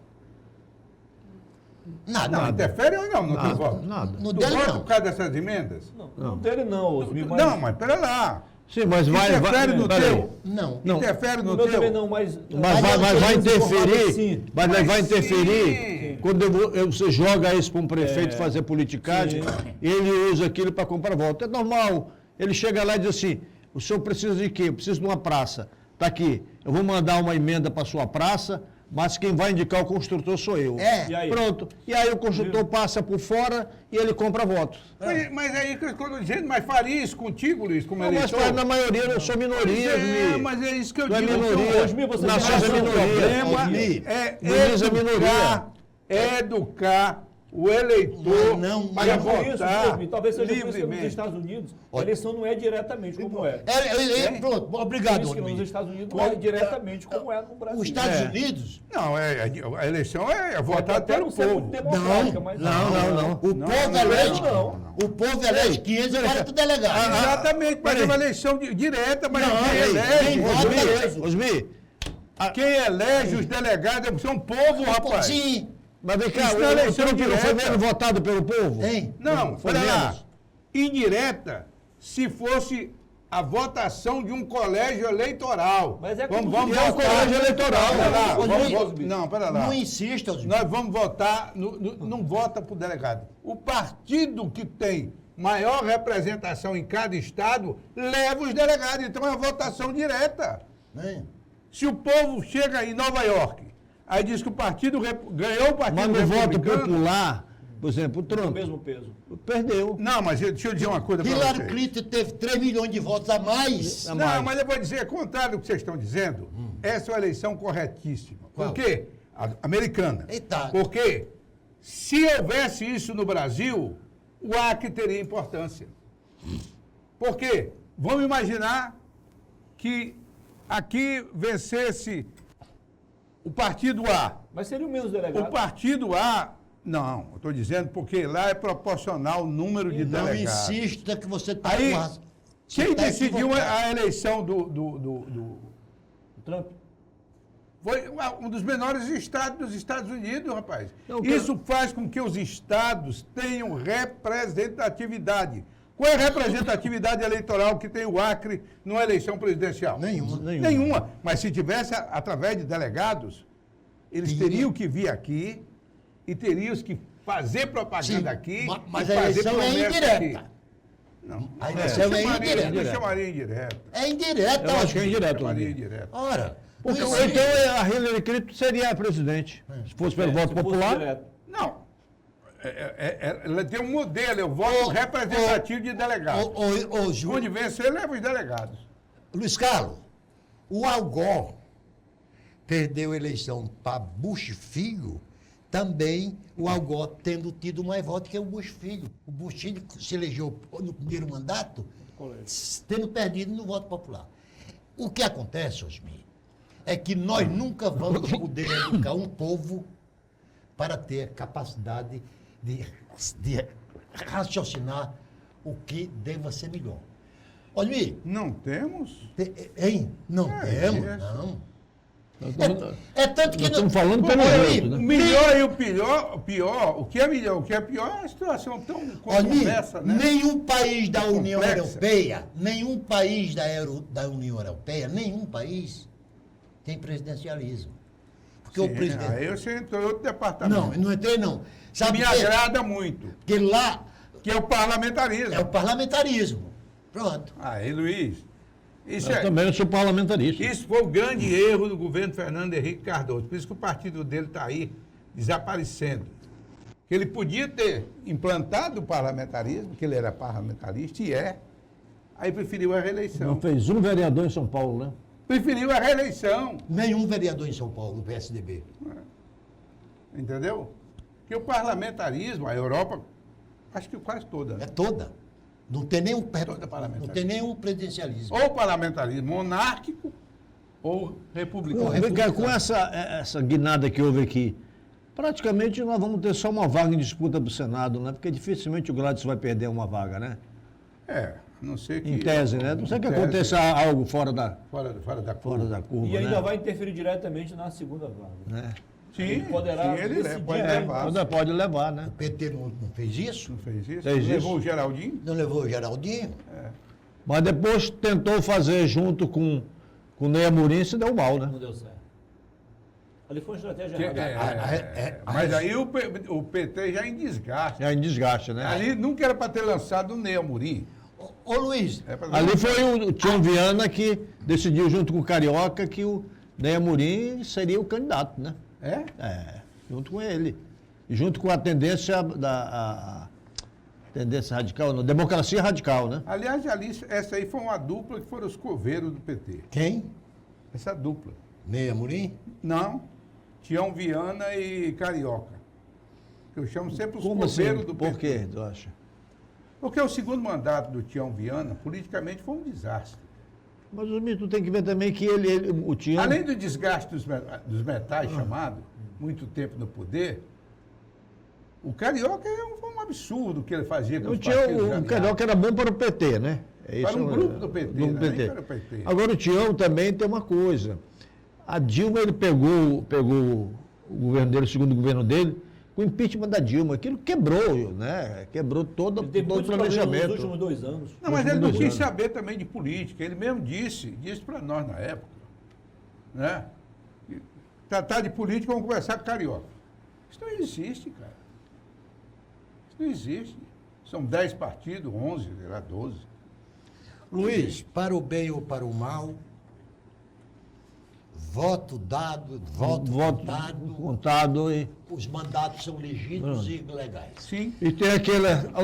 Nada. Não, interfere ou não no teu voto? Nada. No Tu dele, vota não. por causa dessas emendas? Não dele não, Osmir, mas... Não, mas pera lá. Sim, mas Interfere no peraí. teu? Não. Não. Interfere no No meu teu? também não, mas... Mas vai interferir, Sim. vai Mas interferir sim. quando você joga isso para um prefeito fazer politicagem, ele usa aquilo para comprar voto. É normal. Ele chega lá e diz assim, o senhor precisa de quê? Eu preciso de uma praça. Está aqui, eu vou mandar uma emenda para a sua praça, mas quem vai indicar o construtor sou eu. É. E aí? Pronto. E aí o construtor passa por fora e ele compra votos. Mas aí que eu estou dizendo, mas faria isso contigo, Luiz, como Não, mas eleitor? na maioria eu sou minoria, Osmir. Mas é isso que eu Não é digo. minoria. Osmir, você Nações tem é razão. minoria. O problema Osmir. Luiz é minoria. educar o eleitor Mas não, Mas para é por isso, votar Osmir, talvez seja por isso que nos livremente. Estados Unidos a eleição não é diretamente como é. Pronto, Por obrigado, isso que nos Osmir. Estados Unidos não é diretamente como é no Brasil. Os Estados Unidos... Não, a eleição é Pode votada até pelo não ser muito povo. democrática, mas... O povo não, elege... não. O povo elege 540 delegados. Exatamente, mas é uma eleição direta, mas Não, quem quem elege, vota- Osmir, quem elege os delegados são o povo, rapaz. Sim, mas vem cá, Isso não é o eleição Trump não foi direta. mesmo votado pelo povo? tem. Não, Foi olha lá. menos. Indireta, se fosse a votação de um colégio eleitoral. Mas é vamos como se é um colégio eleitoral. Pera lá, Osmir, não, pera lá. Não insista, Osmir. Nós vamos votar, não vota para o delegado. O partido que tem maior representação em cada estado leva os delegados. Então é votação direta. Né? Se o povo chega em Nova York, aí diz que o partido ganhou o partido Mas no voto republicano. popular, por exemplo, o Com o Trump mesmo peso. perdeu. Não, mas deixa eu dizer uma coisa para Hillary vocês. Clinton teve 3 milhões de votos a mais. Não, mas eu vou dizer, contrário do que vocês estão dizendo, essa é uma eleição corretíssima. Qual? Por quê? A americana. Eita. Porque se houvesse isso no Brasil, o Acre teria importância. Por quê? Vamos imaginar que aqui vencesse o partido A. Mas seria o menos O delegado. partido A, não, eu estou dizendo porque lá é proporcional o número de Não delegados. insista que você está Aí, com razão. Você quem tá decidiu equivocado. a eleição O Trump. foi um dos menores estados dos Estados Unidos, rapaz. Não, Isso faz com que os estados tenham representatividade. Qual é a representatividade eleitoral que tem o Acre numa eleição presidencial? Nenhuma. Nenhuma. Mas se tivesse através de delegados, eles Teria. teriam que vir aqui e teriam que fazer propaganda Sim, aqui mas e a fazer eleição é promessa indireta. aqui. Não. A eleição é indireta. Eu chamaria indireta. É indireta, Eu acho que é Osmir. indireto. Chamaria Osmir. indireta. Ora, Porque, não então insista. a Hillary Clinton seria a presidente. Se fosse pelo voto Se fosse popular. direto. Não. Ela tem um modelo, é o voto representativo de delegados. Ô, Júlio, Onde vencer, leva os delegados. Luiz Carlos, o Al Gore perdeu a eleição para Bush Filho, também o Al Gore tendo tido mais votos que o Bush Filho. O Bush Filho se elegeu no primeiro mandato, tendo perdido no voto popular. O que acontece, Osmir, é que nós nunca vamos poder educar um povo para ter a capacidade de raciocinar o que deva ser melhor. Osmir, Não temos? hein? Não temos, é. não. Nós É tanto que... nós estamos falando Pô, pelo aí, jeito, o né? melhor e o pior, o que é melhor, o que é pior é uma situação tão Osmir, complexa, né? nenhum país da União Complexa. Europeia, nenhum país da União Europeia, nenhum país tem presidencialismo. Porque o Sim, presidente... Aí você entrou em outro departamento. Não, não entrei não. Sabe Me por quê? agrada muito, Porque lá que é o parlamentarismo. é o parlamentarismo. Pronto. Aí, Luiz, isso, Eu também não sou parlamentarista. isso foi o grande erro do governo Fernando Henrique Cardoso. Por isso que o partido dele está aí desaparecendo. que ele podia ter implantado o parlamentarismo, que ele era parlamentarista e é, aí preferiu a reeleição. Não fez um vereador em São Paulo, né? Preferiu a reeleição, Nenhum vereador em São Paulo, do PSDB. entendeu? Que o parlamentarismo, a Europa, acho que quase toda, né? É toda. Não tem nenhum, Toda parlamentar. não tem nenhum presidencialismo. Ou parlamentarismo monárquico ou republicano. Com essa guinada que houve aqui, praticamente nós vamos ter só uma vaga em disputa para o Senado, né? Porque dificilmente o Gladys vai perder uma vaga, né? É, a não ser que... Em tese, né? Não sei que em tese, aconteça algo fora da Fora da curva, E ainda né? vai interferir diretamente na segunda vaga. Né? Sim, Ele poderá sim, ele decidir, pode né? levar. Pode levar, né? O PT não fez isso, Não fez isso? Fez Levou isso. o Geraldinho? não levou o Geraldinho. Mas depois tentou fazer junto com o Ney Amorim, se deu mal, né? Não deu certo. Ali foi uma estratégia Que- errada. mas aí o PT já em desgaste. Já em desgaste, né? Ali nunca era para ter lançado o Ney Amorim. Ô Luiz, É pra- Ali foi o Tião Viana que decidiu junto com o Carioca que o Ney Amorim seria o candidato, né? É? É, junto com ele. E junto com a tendência tendência radical, não, democracia radical, né? Aliás, ali, essa aí foi uma dupla que foram os coveiros do PT. quem? Essa dupla. Ney Amorim? Não, Tião Viana e Carioca. Eu chamo sempre os Como assim? coveiros do PT. Por quê, tu acha? Porque o segundo mandato do Tião Viana, politicamente, foi um desastre. Mas tu tem que ver também que o Tião... Além do desgaste dos metais chamado, muito tempo no poder, o Carioca foi um absurdo o que ele fazia com O os partidos Tião, o Carioca era bom para o PT, né? É Para um isso, grupo do PT, grupo né? Nem para o PT. Agora o Tião também tem uma coisa. A Dilma, ele pegou o governo dele, o segundo governo dele, com o impeachment da Dilma. Aquilo quebrou, né? Quebrou todo Ele teve o muitos problemas nos planejamento. últimos 2 anos. Não, mas ele não dois quis anos. saber também de política. Ele mesmo disse para nós na época, né? Tratar de política, vamos conversar com Carioca. Isso não existe, cara. Isso não existe. São 10 partidos, 11, sei lá, 12. Luiz, para o bem ou para o mal, voto dado, voto contado, contado e os mandatos são legítimos e legais. Sim. tem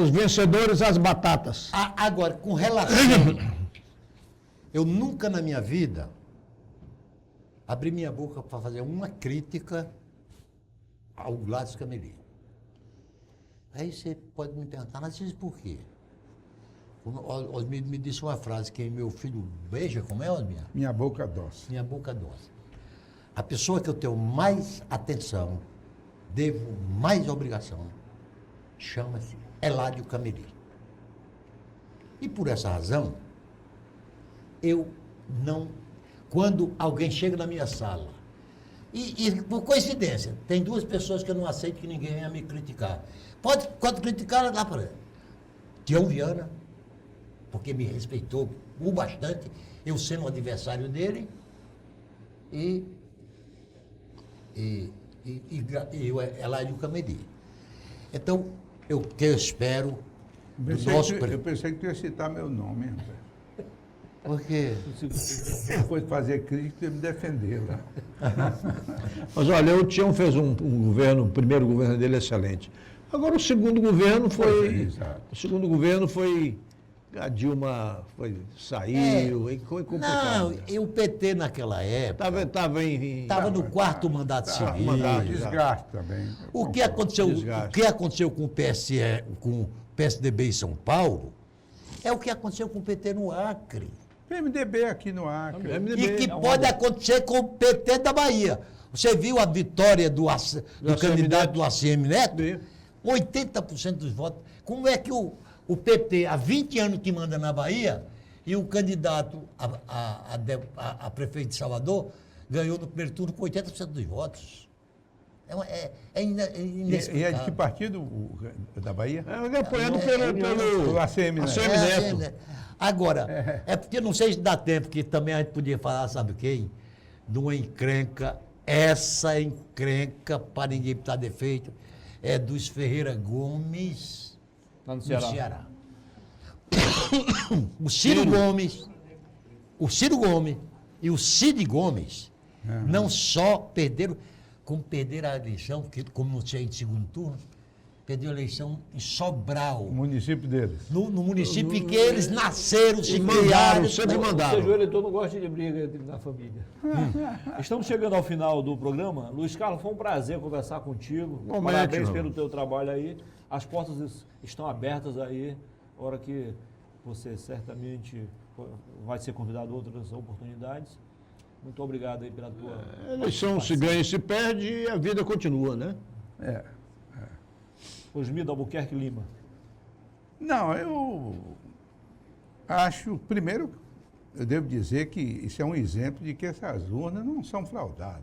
os vencedores, as batatas. Agora, com relação... Eu nunca na minha vida abri minha boca para fazer uma crítica ao Gladys Cameli. Aí você pode me perguntar, mas isso por quê? O Osmir me disse uma frase que meu filho beija, como é, Osmir? Minha boca doce. Minha boca doce. A pessoa que eu tenho mais atenção, devo mais obrigação, chama-se Eládio Cameli. E por essa razão, eu não... Quando alguém chega na minha sala, e por coincidência, tem 2 pessoas que eu não aceito que ninguém venha me criticar. Pode criticar lá para Tião Viana, porque me respeitou o bastante, eu sendo o adversário dele, e o Eládio Cameli. Então, o que eu espero do nosso... Eu pensei que tu ia citar meu nome, rapaz. Porque Se fosse fazer crítica, tu ia me defender lá. Mas olha, o Tião fez um governo, o primeiro governo dele excelente. Agora o segundo governo Exato. o segundo governo foi a Dilma saiu e foi complicado. não, e o PT naquela época Estava no 4º mandato civil. mandato. Desgaste também. O que aconteceu com o PSDB em São Paulo é o que aconteceu com o PT no Acre. PMDB aqui no Acre. E que pode acontecer com o PT da Bahia. Você viu a vitória do candidato do ACM Neto? Vi. 80% dos votos. Como é que o PT, há 20 anos que manda na Bahia, e o candidato a prefeito de Salvador ganhou no primeiro turno com 80% dos votos? É inexplicável. E é de que partido da Bahia? Apoiado O ACM, né? ACM Neto. Agora, é porque não sei se dá tempo, que também a gente podia falar, sabe quem? De uma encrenca, essa encrenca, para ninguém botar defeito, é dos Ferreira Gomes Lá no no Ceará. Ceará. O Ciro Gomes e o Cid Gomes não só perderam, como perderam a eleição, porque como não tinha em segundo turno, Perdeu a eleição em Sobral, O município deles. no município em que eles nasceram, se mandaram, criaram. sempre Ou mandaram. seja, o eleitor não gosta de briga na família. Estamos chegando ao final do programa. Luiz Carlos, foi um prazer conversar contigo. Igualmente, Parabéns meu. pelo teu trabalho aí. As portas estão abertas aí. A hora que você certamente vai ser convidado a outras oportunidades. Muito obrigado aí pela tua... A eleição se ganha e se perde e a vida continua, né? É. Osmildo Albuquerque Lima. Não, eu acho, primeiro, eu devo dizer que isso é um exemplo de que essas urnas não são fraudadas.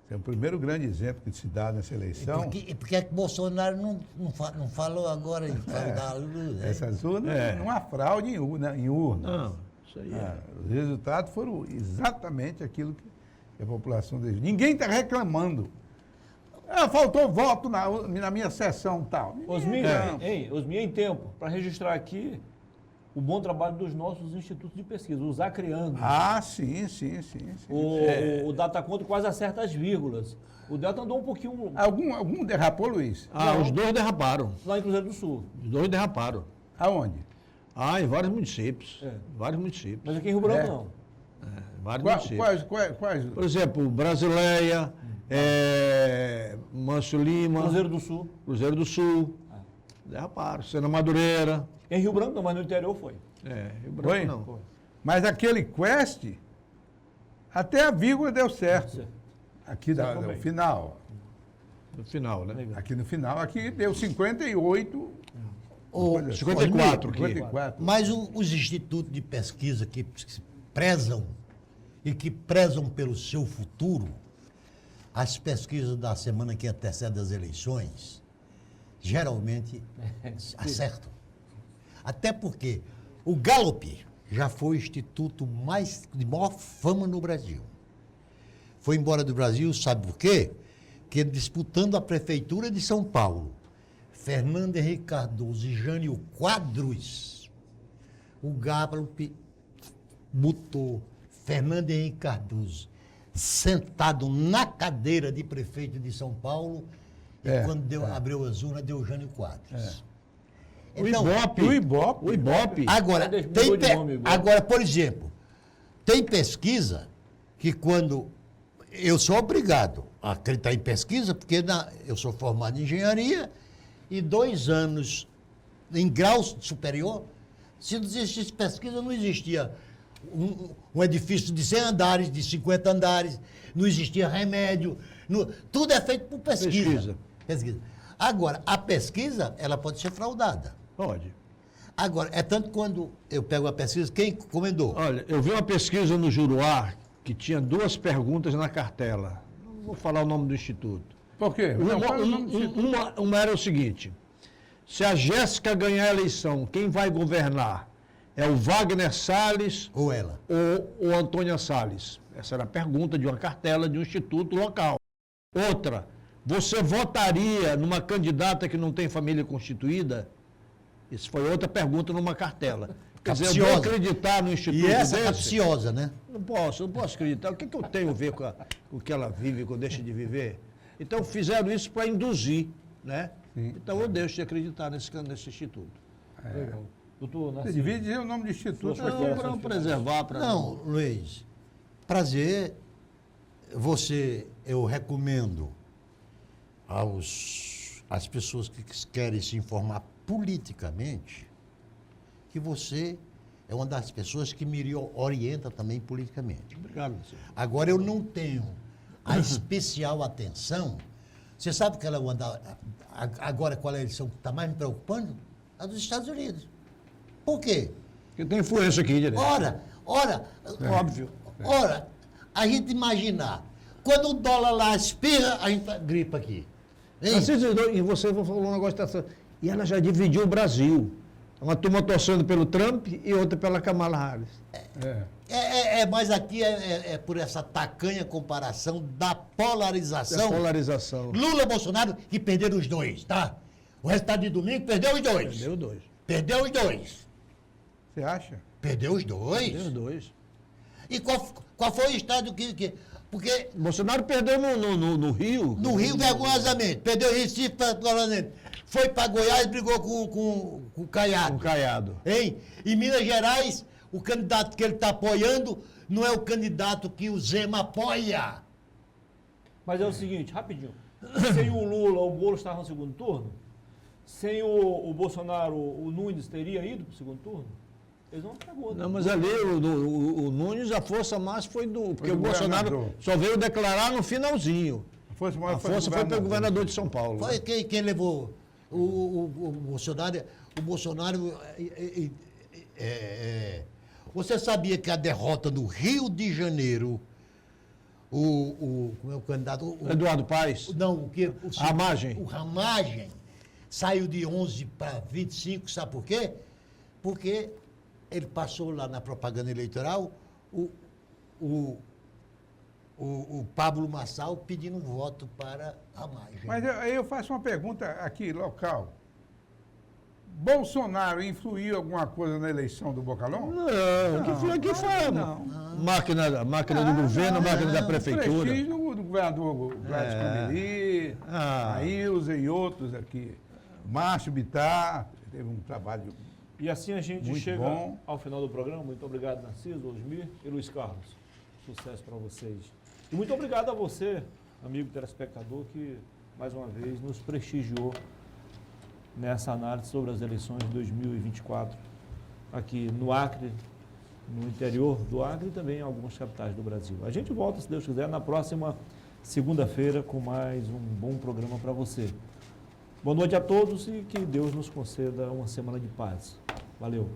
É o primeiro grande exemplo que se dá nessa eleição. E por que é que Bolsonaro não falou agora em fraudar? Essas urnas, não há fraude em urna. Não, isso aí é. Os resultados foram exatamente aquilo que a população desejou. Ninguém está reclamando. Faltou voto na minha sessão tal. Osmildo, Não. Osmildo, em tempo, para registrar aqui o bom trabalho dos nossos institutos de pesquisa, os acreanos. Ah, sim. O Dataconto quase acerta as vírgulas. O Delta andou um pouquinho Algum derrapou, Luiz? Os dois derraparam. lá em Cruzeiro do Sul. Os dois derraparam. Aonde? Em vários municípios. É. Vários municípios. Mas aqui em Rio Branco É. não. Vários Quais? municípios. Por exemplo, Brasileia, Mâncio Lima, Cruzeiro do Sul. derraparam. Sena Madureira. Em Rio Branco não, mas no interior foi. Rio Branco Foi? não. Mas aquele Quest, até a vírgula deu certo. Aqui no final. No final, né? Legal. Aqui no final, aqui deu 58. coisa assim. 54 aqui. 54. Mas os institutos de pesquisa que prezam e que prezam pelo seu futuro, as pesquisas da semana que antecede as eleições, geralmente acertam. Até porque o Gallup já foi o instituto de maior fama no Brasil. Foi embora do Brasil, sabe por quê? Que disputando a prefeitura de São Paulo, Fernando Henrique Cardoso e Jânio Quadros, o Gallup botou Fernando Henrique Cardoso sentado na cadeira de prefeito de São Paulo e quando abriu as urnas, deu Jânio Quadros. Então, O Ibope. agora, Mudou de nome, igual. agora, por exemplo, tem pesquisa que quando eu sou obrigado a acreditar em pesquisa, porque eu sou formado em engenharia e 2 anos em grau superior, se não existisse pesquisa, não existia um edifício de 100 andares, de 50 andares, não existia remédio, tudo é feito por pesquisa. Agora, a pesquisa, ela pode ser fraudada. Pode. Agora, é tanto quando eu pego a pesquisa, quem encomendou? Olha, eu vi uma pesquisa no Juruá que tinha 2 perguntas na cartela. Não vou falar o nome do instituto. Por quê? Não, fala o nome do instituto. Uma era o seguinte: se a Jéssica ganhar a eleição, quem vai governar? É o Wagner Salles Ou ela? ou Antônia Salles? Essa era a pergunta de uma cartela de um instituto local. Outra, você votaria numa candidata que não tem família constituída? Isso foi outra pergunta numa cartela. Quer dizer, eu vou acreditar no instituto E essa desse? capciosa, né? Não posso acreditar. O que eu tenho a ver com o que ela vive, com o deixa de viver? Então fizeram isso para induzir, né? Sim. Então eu deixo de acreditar nesse instituto. Legal. Doutor Você Narciso. devia dizer o nome do instituto. Não, Para não preservar, para Não, Luiz, prazer, eu recomendo às pessoas que querem se informar politicamente, que você é uma das pessoas que me orienta também politicamente. Obrigado, senhor. Agora, eu não tenho a especial atenção. Você sabe que agora qual é a eleição que está mais me preocupando? A dos Estados Unidos. Por quê? Porque tem influência aqui, direto. Ora, Óbvio. Ora, a gente imaginar, quando o dólar lá espirra, a gente gripa aqui. Hein? E você falou um negócio dessa. E ela já dividiu o Brasil. Uma turma torcendo pelo Trump e outra pela Kamala Harris. Mas aqui é por essa tacanha comparação da polarização. Polarização. Lula e Bolsonaro, que perderam os 2, tá? O resultado de domingo perdeu os 2. Perdeu 2. Perdeu os 2. Você acha? Perdeu os 2. Perdeu 2. E qual foi o estado que... Porque Bolsonaro perdeu no Rio. no Rio, vergonhosamente, perdeu Recife para foi para Goiás e brigou com o Caiado. Um Caiado. Hein? Em Minas Gerais, o candidato que ele está apoiando não é o candidato que o Zema apoia. Mas é o seguinte, rapidinho. Sem o Lula, o Boulos estava no segundo turno? Sem o Bolsonaro, o Nunes teria ido para o segundo turno? Eles não pegou. Não, mas ali o Nunes, a força mais foi do... Porque o Bolsonaro governador. só veio declarar no finalzinho. A força maior A força foi pelo governador de São Paulo. Foi quem levou o Bolsonaro. O Bolsonaro. Você sabia que a derrota no Rio de Janeiro, como é o candidato? Eduardo Paes. Não, Ramagem. O Ramagem saiu de 11 para 25, sabe por quê? Porque ele passou lá na propaganda eleitoral o Pablo Marçal pedindo voto para Ramagem. Mas eu faço uma pergunta aqui, local. Bolsonaro influiu alguma coisa na eleição do Bocalhão? Não, o que foi? Não. Máquina do governo, máquina da prefeitura. Prestígio do governador Gladys Cameli, a Ilza e outros aqui. Márcio Bittar, teve um trabalho. E assim a gente Muito chega bom. ao final do programa. Muito obrigado, Narciso, Osmir e Luiz Carlos. Sucesso para vocês. E muito obrigado a você, amigo telespectador, que mais uma vez nos prestigiou nessa análise sobre as eleições de 2024 aqui no Acre, no interior do Acre e também em algumas capitais do Brasil. A gente volta, se Deus quiser, na próxima segunda-feira com mais um bom programa para você. Boa noite a todos e que Deus nos conceda uma semana de paz. Valeu!